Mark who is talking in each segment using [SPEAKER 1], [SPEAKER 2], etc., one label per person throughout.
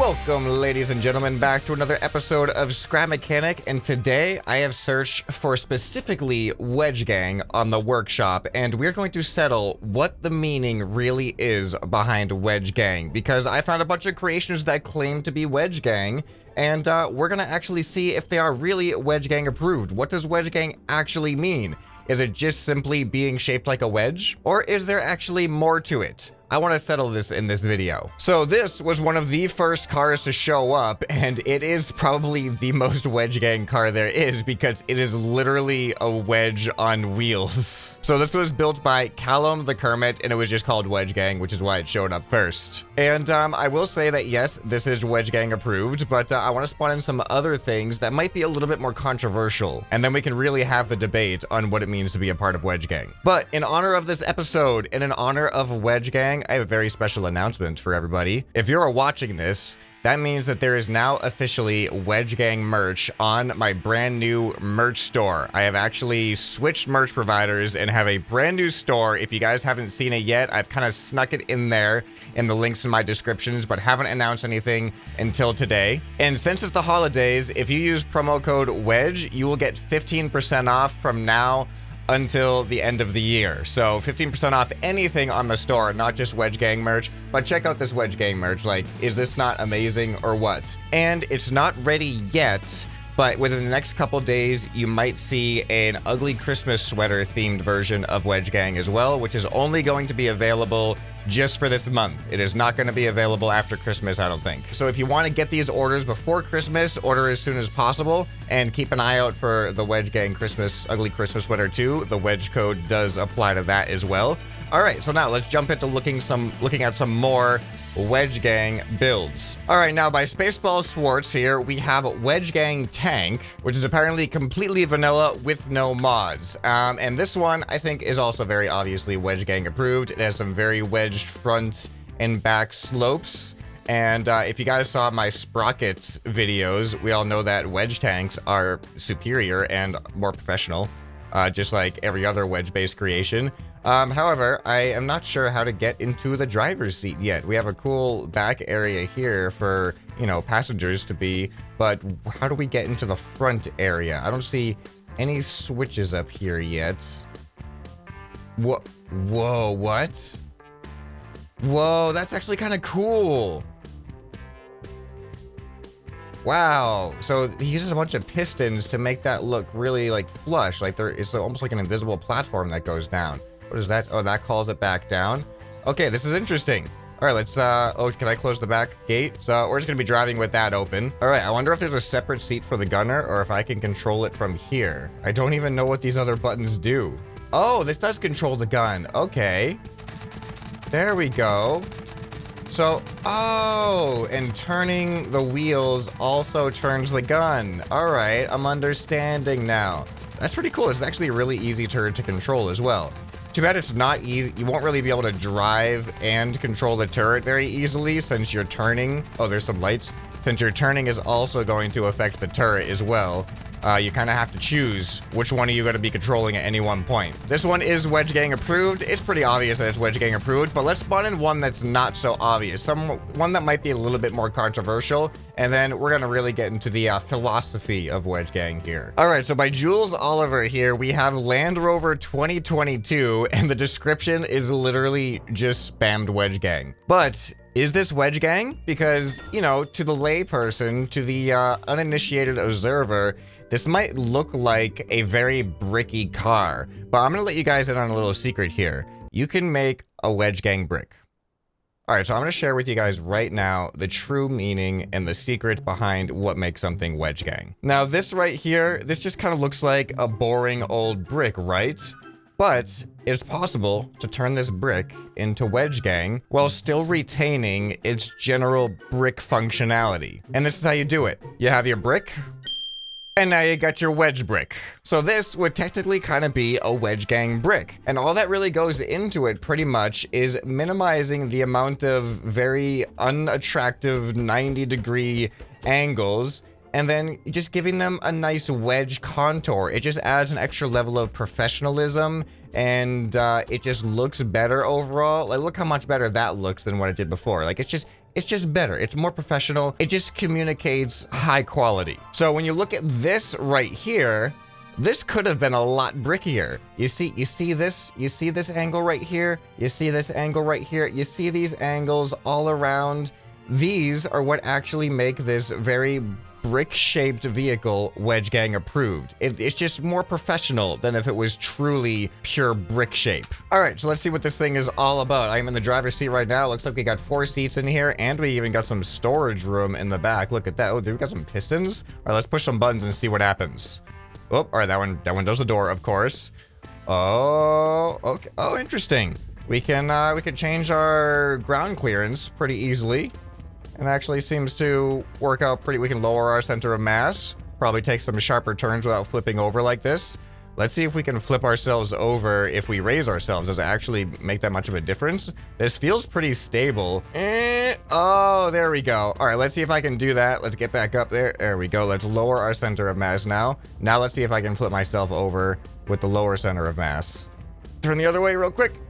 [SPEAKER 1] Welcome, ladies and gentlemen, back to another episode of Scrap Mechanic, and today I have searched for specifically Wedge Gang on the workshop, and we're going to settle what the meaning really is behind Wedge Gang, because I found a bunch of creations that claim to be Wedge Gang, and we're gonna actually see if they are really Wedge Gang approved. What does Wedge Gang actually mean? Is it just simply being shaped like a wedge? Or is there actually more to it? I want to settle this in this video. So this was one of the first cars to show up, and it is probably the most Wedge Gang car there is because it is literally a wedge on wheels. So this was built by Callum the Kermit, and it was just called Wedge Gang, which is why it showed up first. And I will say that yes, this is Wedge Gang approved, but I want to spawn in some other things that might be a little bit more controversial, and then we can really have the debate on what it means to be a part of Wedge Gang. But in honor of this episode, and in honor of Wedge Gang, I have a very special announcement for everybody. If you're watching this, that means that there is now officially Wedge Gang merch on my brand new merch store. I have actually switched merch providers and have a brand new store. If you guys haven't seen it yet, I've kind of snuck it in there in the links in my descriptions, but haven't announced anything until today. And since it's the holidays, if you use promo code WEDGE, you will get 15% off from now until the end of the year. So 15% off anything on the store, not just Wedge Gang merch, but check out this Wedge Gang merch. Like, is this not amazing or what? And it's not ready yet, but within the next couple days, you might see an ugly Christmas sweater themed version of Wedge Gang as well, which is only going to be available just for this month. It is not going to be available after Christmas, I don't think. So if you want to get these orders before Christmas, order as soon as possible, and keep an eye out for the Wedge Gang Christmas ugly Christmas sweater too. The wedge code does apply to that as well. All right, so now let's jump into looking at some more Wedge Gang builds. All right, now by SpaceballSwartz here, we have Wedge Gang Tank, which is apparently completely vanilla with no mods. And this one, I think, is also very obviously Wedge Gang approved. It has some very wedged front and back slopes. And if you guys saw my sprockets videos, we all know that wedge tanks are superior and more professional, just like every other wedge-based creation. However, I am not sure how to get into the driver's seat yet. We have a cool back area here for, you know, passengers to be, but how do we get into the front area? I don't see any switches up here yet. Whoa, what? Whoa, that's actually kind of cool. Wow, so he uses a bunch of pistons to make that look really like flush, like it's almost like an invisible platform that goes down. What is that? Oh, that calls it back down. Okay, this is interesting. All right, let's, oh, can I close the back gate? So we're just gonna be driving with that open. All right, I wonder if there's a separate seat for the gunner or if I can control it from here. I don't even know what these other buttons do. Oh, this does control the gun. Okay. There we go. So, oh, and turning the wheels also turns the gun. All right, I'm understanding now. That's pretty cool. It's actually a really easy turret to control as well. Too bad it's not easy. You won't really be able to drive and control the turret very easily since you're turning. Oh, there's some lights. Since your turning is also going to affect the turret as well. You kind of have to choose which one are you going to be controlling at any one point. This one is Wedge Gang approved. It's pretty obvious that it's Wedge Gang approved, but let's spawn in one that's not so obvious. One that might be a little bit more controversial, and then we're going to really get into the philosophy of Wedge Gang here. All right, so by Jules Oliver here, we have Land Rover 2022, and the description is literally just spammed Wedge Gang. But is this Wedge Gang? Because, you know, to the layperson, to the uninitiated observer, this might look like a very bricky car, but I'm gonna let you guys in on a little secret here. You can make a Wedge Gang brick. All right, so I'm gonna share with you guys right now the true meaning and the secret behind what makes something Wedge Gang. Now, this right here, this just kind of looks like a boring old brick, right? But it's possible to turn this brick into Wedge Gang while still retaining its general brick functionality. And this is how you do it. You have your brick, and now you got your wedge brick. So this would technically kind of be a Wedge Gang brick. And all that really goes into it pretty much is minimizing the amount of very unattractive 90-degree angles and then just giving them a nice wedge contour. It just adds an extra level of professionalism, and it just looks better overall. Like, look how much better that looks than what it did before. Like, it's just It's just better. It's more professional. It just communicates high quality. So when you look at this right here, this could have been a lot brickier. You see this angle right here? You see this angle right here? You see these angles all around? These are what actually make this very brick-shaped vehicle Wedge Gang approved. It's just more professional than if it was truly pure brick shape. All right, so let's see what this thing is all about. I'm in the driver's seat right now. Looks like we got 4 seats in here, and we even got some storage room in the back. Look at that. Oh, we got some pistons. All right, let's push some buttons and see what happens. Oh, all right, that one does the door, of course. Oh, okay. Oh, interesting. We can change our ground clearance pretty easily. And actually seems to work out pretty. We can lower our center of mass. Probably take some sharper turns without flipping over like this. Let's see if we can flip ourselves over if we raise ourselves. Does it actually make that much of a difference? This feels pretty stable. Oh, there we go. All right, let's see if I can do that. Let's get back up there. There we go. Let's lower our center of mass now. Now let's see if I can flip myself over with the lower center of mass. Turn the other way real quick.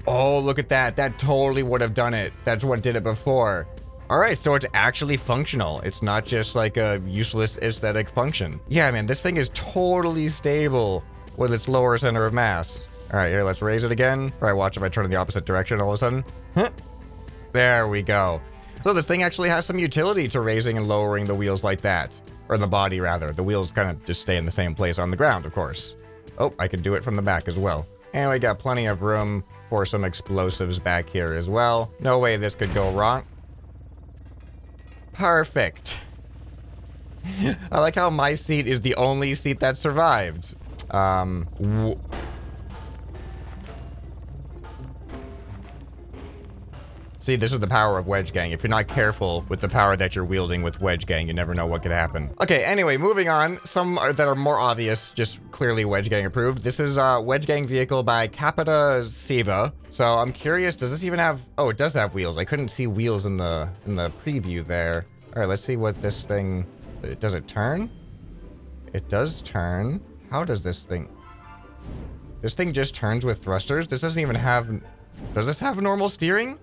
[SPEAKER 1] Oh, look at that. That totally would have done it. That's what did it before. All right, so it's actually functional. It's not just like a useless aesthetic function. Yeah, man, this thing is totally stable with its lower center of mass. All right, here, let's raise it again. All right, watch if I turn in the opposite direction all of a sudden. There we go. So this thing actually has some utility to raising and lowering the wheels like that. Or the body, rather. The wheels kind of just stay in the same place on the ground, of course. Oh, I can do it from the back as well. And we got plenty of room for some explosives back here as well. No way this could go wrong. Perfect. I like how my seat is the only seat that survived. See, this is the power of Wedge Gang. If you're not careful with the power that you're wielding with Wedge Gang, you never know what could happen. Okay, anyway, moving on. Some that are more obvious, just clearly Wedge Gang approved. This is a Wedge Gang vehicle by Capitasiva. So I'm curious, does this even have... Oh, it does have wheels. I couldn't see wheels in the preview there. All right, let's see what this thing... Does it turn? It does turn. How does this thing... This thing just turns with thrusters? This doesn't even have... Does this have normal steering?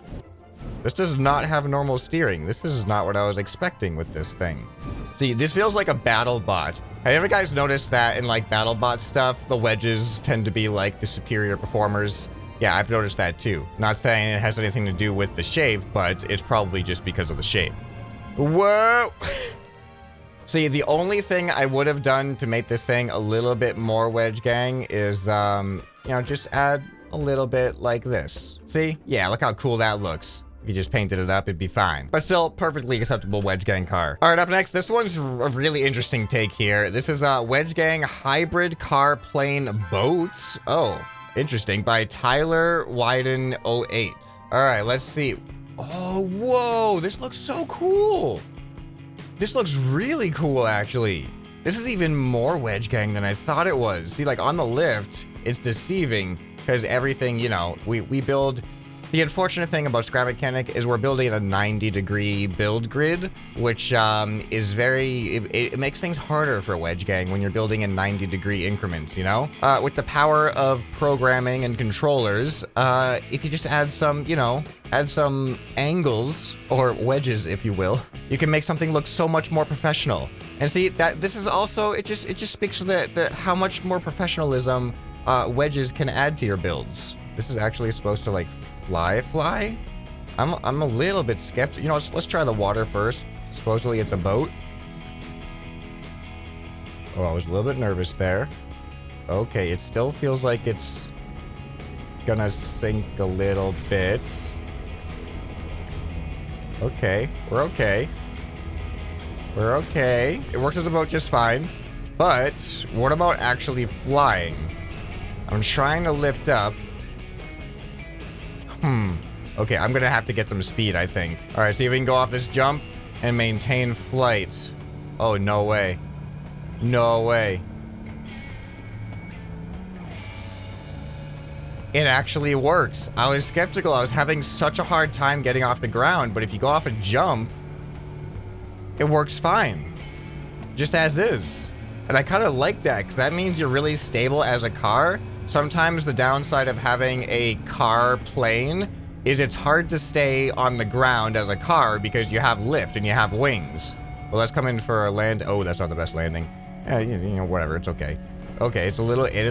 [SPEAKER 1] This does not have normal steering. This is not what I was expecting with this thing. See, this feels like a battle bot. Have you ever guys noticed that in like battle bot stuff, the wedges tend to be like the superior performers? Yeah, I've noticed that too. Not saying it has anything to do with the shape, but it's probably just because of the shape. Whoa! See, the only thing I would have done to make this thing a little bit more Wedge Gang is, you know, just add a little bit like this. See? Yeah, look how cool that looks. If you just painted it up, it'd be fine. But still, perfectly acceptable Wedge Gang car. All right, up next, this one's a really interesting take here. This is a Wedge Gang hybrid car plane boat. Oh, interesting. By Tyler Wyden 08. All right, let's see. Oh, whoa, this looks so cool. This looks really cool, actually. This is even more Wedge Gang than I thought it was. See, like on the lift, it's deceiving because everything, you know, we build... The unfortunate thing about Scrap Mechanic is we're building a 90-degree build grid, which is very... It makes things harder for Wedge Gang when you're building in 90-degree increments, you know? With the power of programming and controllers, if you just add some, you know, add some angles, or wedges, if you will, you can make something look so much more professional. And see, that this is also... It just speaks to the how much more professionalism wedges can add to your builds. This is actually supposed to, like... Fly? I'm a little bit skeptical. You know, let's try the water first. Supposedly it's a boat. Oh, I was a little bit nervous there. Okay, it still feels like it's gonna sink a little bit. Okay, we're okay. We're okay. It works as a boat just fine. But what about actually flying? I'm trying to lift up. Okay, I'm gonna have to get some speed, I think. All right, see if we can go off this jump and maintain flight. Oh, no way. No way. It actually works. I was skeptical. I was having such a hard time getting off the ground, but if you go off a jump, it works fine. Just as is. And I kind of like that, because that means you're really stable as a car. Sometimes the downside of having a car plane is it's hard to stay on the ground as a car because you have lift and you have wings. Well, let's come in for a land. Oh, that's not the best landing. You know, whatever, it's okay. Okay, it is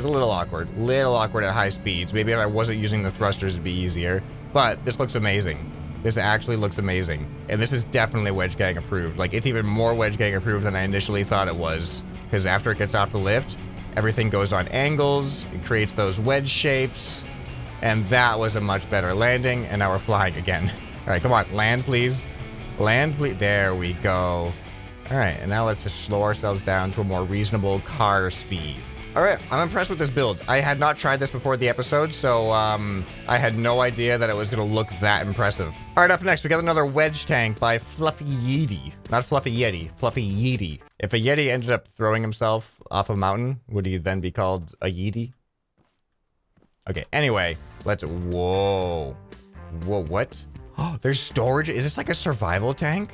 [SPEAKER 1] a little awkward. Little awkward at high speeds. Maybe if I wasn't using the thrusters, it'd be easier. But this looks amazing. This actually looks amazing. And this is definitely Wedge Gang approved. Like, it's even more Wedge Gang approved than I initially thought it was. Because after it gets off the lift, everything goes on angles. It creates those wedge shapes. And that was a much better landing. And now we're flying again. All right, come on. Land, please. Land, please. There we go. All right, and now let's just slow ourselves down to a more reasonable car speed. All right, I'm impressed with this build. I had not tried this before the episode, so I had no idea that it was gonna look that impressive. All right, up next, we got another Wedge Tank by Fluffy Yeti. Not Fluffy Yeti, Fluffy Yeti. If a Yeti ended up throwing himself off a mountain, would he then be called a Yeti? Okay, anyway, whoa. Whoa, what? Oh, there's storage. Is this like a survival tank?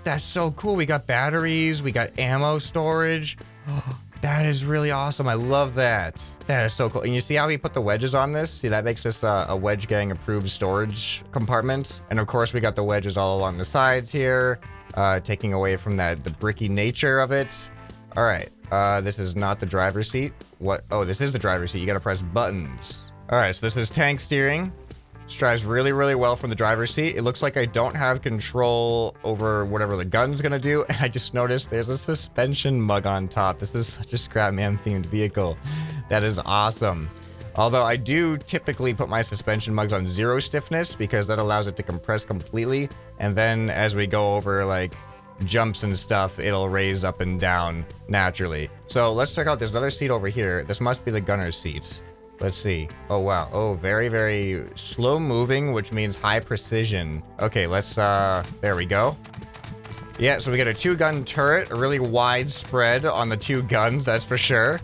[SPEAKER 1] That's so cool. We got batteries, we got ammo storage. Oh, that is really awesome. I love that. That is so cool. And you see how he put the wedges on this? See, that makes this a Wedge Gang approved storage compartment. And of course, we got the wedges all along the sides here, taking away from the bricky nature of it. All right, this is not the driver's seat. What? Oh, this is the driver's seat. You gotta press buttons. All right, so this is tank steering. This drives really, really well from the driver's seat. It looks like I don't have control over whatever the gun's gonna do. And I just noticed there's a suspension mug on top. This is such a ScrapMan themed vehicle. That is awesome. Although I do typically put my suspension mugs on 0 stiffness because that allows it to compress completely. And then as we go over like jumps and stuff, it'll raise up and down naturally. So let's check out, there's another seat over here. This must be the gunner's seat. Let's see. Oh, wow. Oh, very, very slow moving, which means high precision. Okay, let's, there we go. Yeah, so we got a 2-gun turret, a really wide spread on the 2 guns, that's for sure.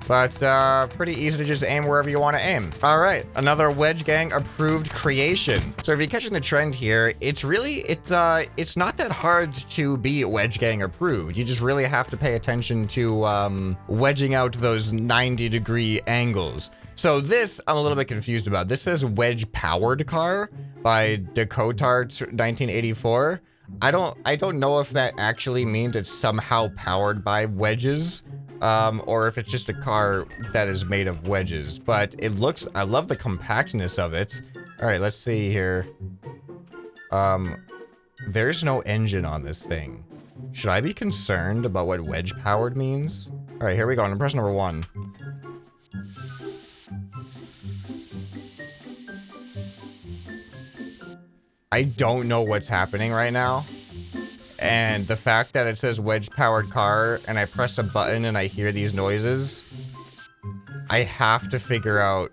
[SPEAKER 1] But, pretty easy to just aim wherever you want to aim. All right, another Wedge Gang approved creation. So if you're catching the trend here, it's not that hard to be Wedge Gang approved. You just really have to pay attention to, wedging out those 90-degree angles. So this, I'm a little bit confused about. This says Wedge Powered Car by Dakota 1984. I don't know if that actually means it's somehow powered by wedges, or if it's just a car that is made of wedges. But it looks, I love the compactness of it. All right, let's see here. There's no engine on this thing. Should I be concerned about what wedge powered means? All right, here we go. On impression number 1. I don't know what's happening right now. And the fact that it says Wedge Powered Car and I press a button and I hear these noises, I have to figure out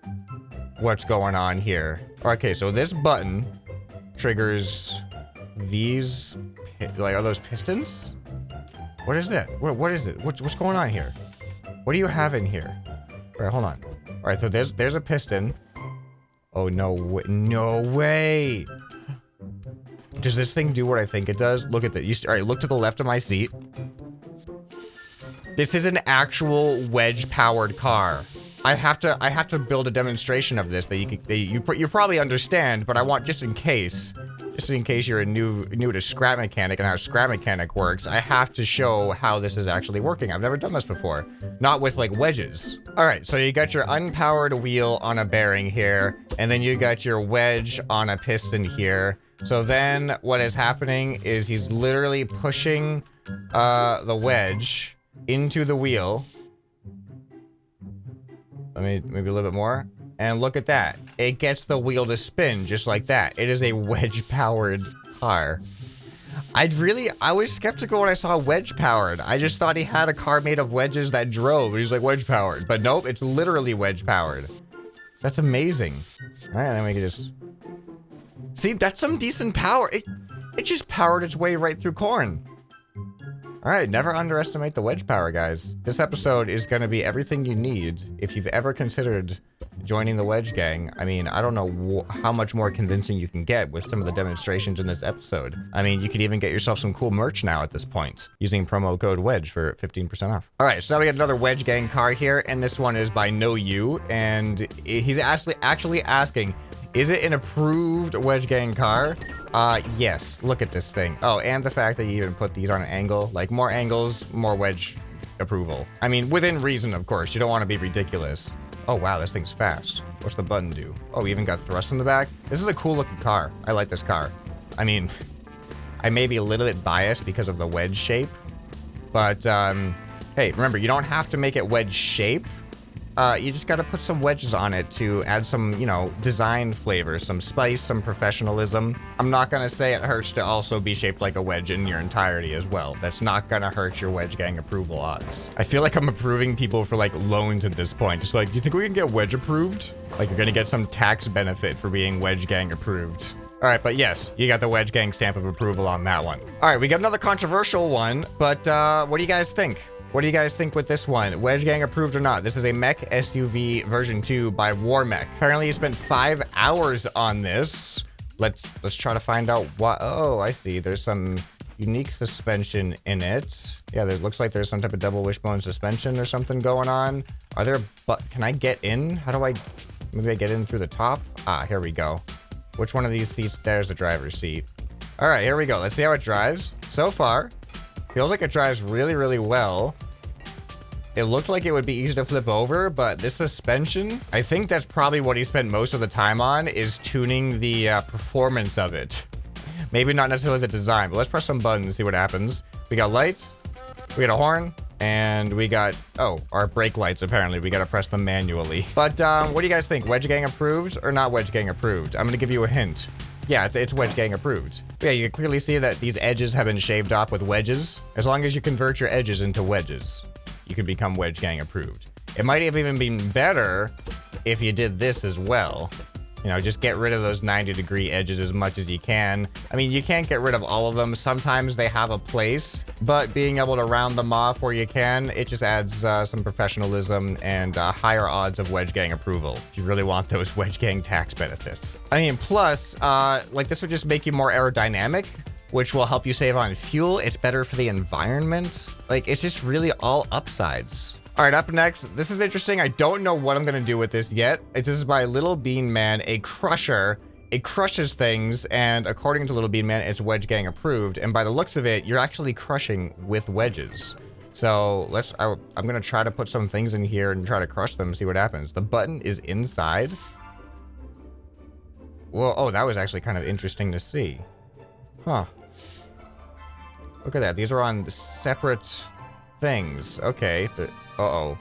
[SPEAKER 1] what's going on here. Okay, so this button triggers these, like, are those pistons? What is that? What is it? What's going on here? What do you have in here? All right, hold on. All right, so there's a piston. Oh, no way. No way. Does this thing do what I think it does? Look at that. All right, look to the left of my seat. This is an actual wedge-powered car. I have to build a demonstration of this that you probably understand, but I want just in case you're new to Scrap Mechanic and how Scrap Mechanic works, I have to show how this is actually working. I've never done this before, not with like wedges. All right, so you got your unpowered wheel on a bearing here, and then you got your wedge on a piston here. So then what is happening is he's literally pushing the wedge into the wheel. Maybe a little bit more. And look at that. It gets the wheel to spin just like that. It is a wedge-powered car. I was skeptical when I saw wedge-powered. I just thought he had a car made of wedges that drove. And he's like wedge-powered. But nope, it's literally wedge-powered. That's amazing. All right, then we can just... See, that's some decent power. It just powered its way right through corn. All right, never underestimate the wedge power, guys. This episode is going to be everything you need if you've ever considered joining the Wedge Gang. I mean, I don't know how much more convincing you can get with some of the demonstrations in this episode. I mean, you could even get yourself some cool merch now at this point using promo code WEDGE for 15% off. All right, so now we got another Wedge Gang car here, and this one is by No You, and he's actually asking, Is it an approved Wedge Gang car? Yes. Look at this thing. Oh, and the fact that you even put these on an angle. Like, more angles, more wedge approval. I mean, within reason, of course. You don't want to be ridiculous. Oh, wow, this thing's fast. What's the button do? Oh, we even got thrust in the back. This is a cool looking car. I like this car. I mean, I may be a little bit biased because of the wedge shape, but, hey, remember, you don't have to make it wedge shape. You just got to put some wedges on it to add some, you know, design flavor, some spice, some professionalism. I'm not going to say it hurts to also be shaped like a wedge in your entirety as well. That's not going to hurt your Wedge Gang approval odds. I feel like I'm approving people for, like, loans at this point. Just like, do you think we can get wedge approved? Like, you're going to get some tax benefit for being Wedge Gang approved. All right, but yes, you got the Wedge Gang stamp of approval on that one. All right, we got another controversial one, but what do you guys think? What do you guys think with this one? Wedge Gang approved or not? This is a mech SUV version 2 by War Mech. Apparently you spent 5 hours on this. Let's try to find out what. Oh, I see. There's some unique suspension in it. Yeah, there looks like there's some type of double wishbone suspension or something going on. Are there, but can I get in? How do I, maybe I get in through the top? Ah, here we go. Which one of these seats? There's the driver's seat. All right, here we go. Let's see how it drives. So far, feels like it drives really, really well. It looked like it would be easy to flip over, but this suspension, I think that's probably what he spent most of the time on, is tuning the performance of it. Maybe not necessarily the design, but let's press some buttons and see what happens. We got lights, we got a horn, and we got, oh, our brake lights, apparently. We got to press them manually. But what do you guys think? Wedge Gang approved or not Wedge Gang approved? I'm going to give you a hint. Yeah, it's Wedge Gang approved. But yeah, you can clearly see that these edges have been shaved off with wedges. As long as you convert your edges into wedges, you can become Wedge Gang approved. It might have even been better if you did this as well. You know, just get rid of those 90-degree edges as much as you can. I mean, you can't get rid of all of them. Sometimes they have a place, but being able to round them off where you can, it just adds some professionalism and higher odds of Wedge Gang approval if you really want those Wedge Gang tax benefits. I mean, plus, like this would just make you more aerodynamic, which will help you save on fuel. It's better for the environment. Like, it's just really all upsides. All right, up next, this is interesting. I don't know what I'm gonna do with this yet. This is by Little Bean Man, a crusher. It crushes things, and according to Little Bean Man, it's Wedge Gang approved. And by the looks of it, you're actually crushing with wedges. So I'm gonna try to put some things in here and try to crush them, see what happens. The button is inside. Well, oh, that was actually kind of interesting to see. Huh. Look at that. These are on separate things. Okay. Uh-oh.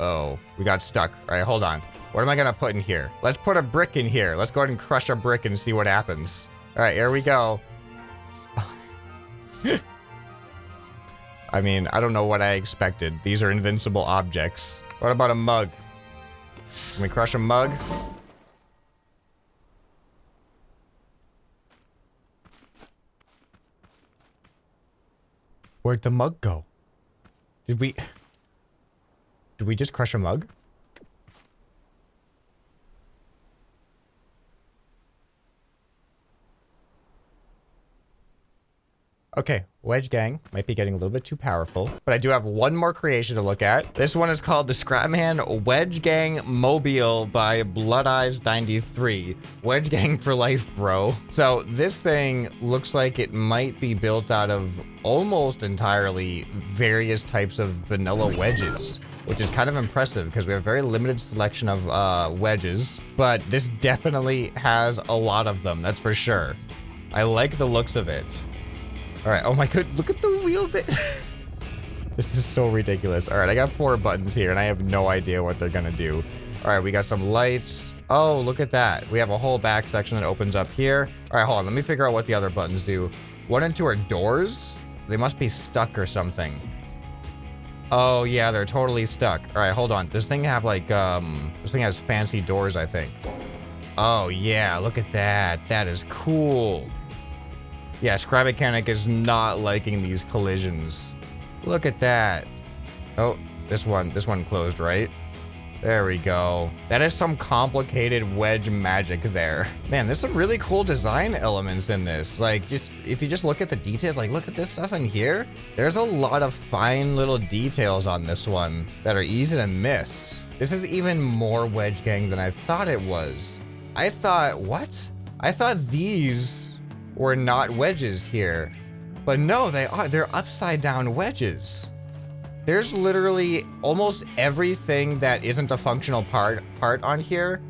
[SPEAKER 1] Oh, we got stuck. All right, hold on. What am I gonna put in here? Let's put a brick in here. Let's go ahead and crush a brick and see what happens. All right, here we go. I mean, I don't know what I expected. These are invincible objects. What about a mug? Can we crush a mug? Where'd the mug go? Did we just crush a mug? Okay, Wedge Gang might be getting a little bit too powerful, but I do have one more creation to look at. This one is called the ScrapMan Wedge Gang Mobile by Blood Eyes 93. Wedge Gang for life, bro. So this thing looks like it might be built out of almost entirely various types of vanilla wedges, which is kind of impressive because we have a very limited selection of wedges, but this definitely has a lot of them, that's for sure. I like the looks of it. All right, oh my god, look at the wheel bit. This is so ridiculous. All right, I got 4 buttons here and I have no idea what they're gonna do. All right, we got some lights. Oh, look at that. We have a whole back section that opens up here. All right, hold on, let me figure out what the other buttons do. 1 and 2 are doors. They must be stuck or something. Oh yeah, they're totally stuck. All right, hold on. This thing have like, this thing has fancy doors, I think. Oh yeah, look at that. That is cool. Yeah, ScrapMan is not liking these collisions. Look at that. Oh, this one closed, right? There we go. That is some complicated wedge magic there. Man, there's some really cool design elements in this. Like, just if you just look at the details, like look at this stuff in here. There's a lot of fine little details on this one that are easy to miss. This is even more Wedge Gang than I thought it was. I thought, what? I thought these were not wedges here. But no, they are. They're upside down wedges. There's literally almost everything that isn't a functional part on here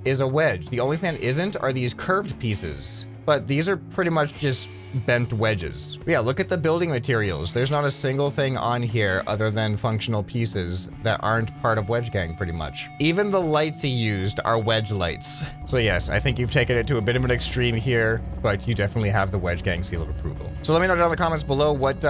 [SPEAKER 1] is a wedge. The only thing that isn't are these curved pieces. But these are pretty much just bent wedges. Yeah, look at the building materials. There's not a single thing on here other than functional pieces that aren't part of Wedge Gang, pretty much. Even the lights he used are wedge lights. So yes, I think you've taken it to a bit of an extreme here, but you definitely have the Wedge Gang seal of approval. So let me know down in the comments below what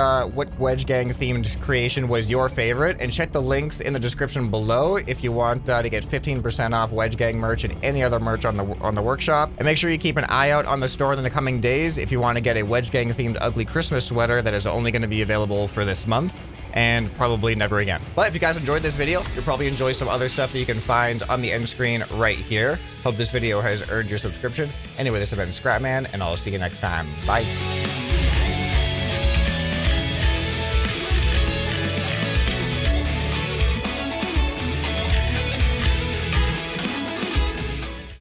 [SPEAKER 1] Wedge Gang themed creation was your favorite, and check the links in the description below if you want to get 15% off Wedge Gang merch and any other merch on the workshop. And make sure you keep an eye out on the store in the coming days if you want to get a Wedge Gang themed ugly Christmas sweater that is only going to be available for this month and probably never again. But if you guys enjoyed this video, you'll probably enjoy some other stuff that you can find on the end screen right here. Hope this video has earned your subscription. Anyway, this has been ScrapMan, and I'll see you next time. Bye.